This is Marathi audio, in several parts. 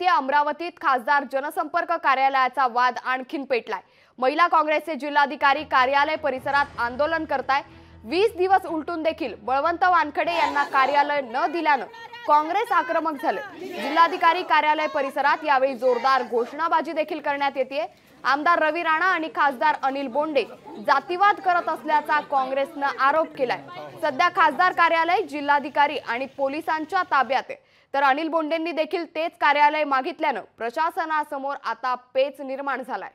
अमरावतीत खासदार जनसंपर्क कार्यालयाचा वाद आणखीन पेटलाय। महिला काँग्रेसचे जिल्हाधिकारी कार्यालय परिसरात आंदोलन करताय। 20 दिवस उलटून देखील बळवंत वानखडे यांना कार्यालय न दिल्यानं काँग्रेस आक्रमक झाले। जिल्हाधिकारी कार्यालय परिसरात यावेळी जोरदार घोषणाबाजी देखील करण्यात येते। आमदार रवी राणा आणि खासदार अनिल बोंडे जातीवाद करत असल्याचा काँग्रेसनं आरोप केलाय। सध्या खासदार कार्यालय जिल्हाधिकारी आणि पोलिसांच्या ताब्यात आहे, तर अनिल बोंडेंनी देखील तेच कार्यालय मागितल्यानं प्रशासनासमोर आता पेच निर्माण झालाय।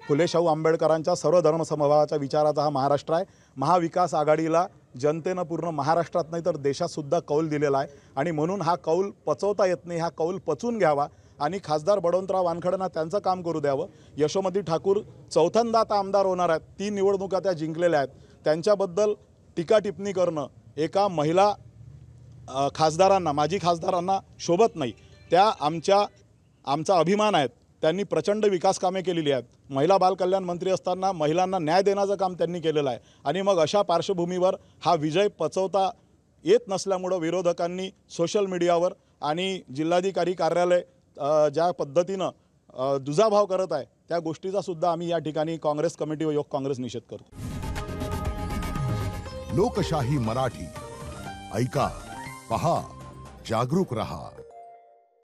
फुले शाहू आंबेडकरांच्या सर्व धर्मसमभावाच्या विचाराचा हा महाराष्ट्र आहे। महाविकास आघाडीला जनतेनं पूर्ण महाराष्ट्रात नाही तर देशात सुद्धा कौल दिलेला आहे आणि म्हणून हा कौल पचवता येत नाही। हा कौल पचवून घ्यावा आणि खासदार बळवंतराव वानखडेंना त्यांचं काम करू द्यावं। यशोमती ठाकूर चौथ्यांदा आता आमदार होणार आहेत, 3 निवडणुका त्या जिंकलेल्या आहेत। त्यांच्याबद्दल टीका टिप्पणी करणं एका महिला खासदारांना, माजी खासदारांना शोभत नाही। त्या आमचा अभिमान आहेत। त्यांनी प्रचंड विकास कामे केलेली आहेत। महिला बाल कल्याण मंत्री असताना महिलांना न्याय देण्याचं काम त्यांनी केलेलं आहे आणि मग अशा पार्श्वभूमीवर हा विजय पचवता येत नसल्यामुळे विरोधकांनी सोशल मीडियावर आणि जिल्हाधिकारी कार्यालय ज्या पद्धतीनं दुजाभाव करत आहे त्या गोष्टीचा सुद्धा आम्ही या ठिकाणी काँग्रेस कमिटी व युवक काँग्रेस निषेध करतो। लोकशाही मराठी ऐका, पहा, जागरूक रहा।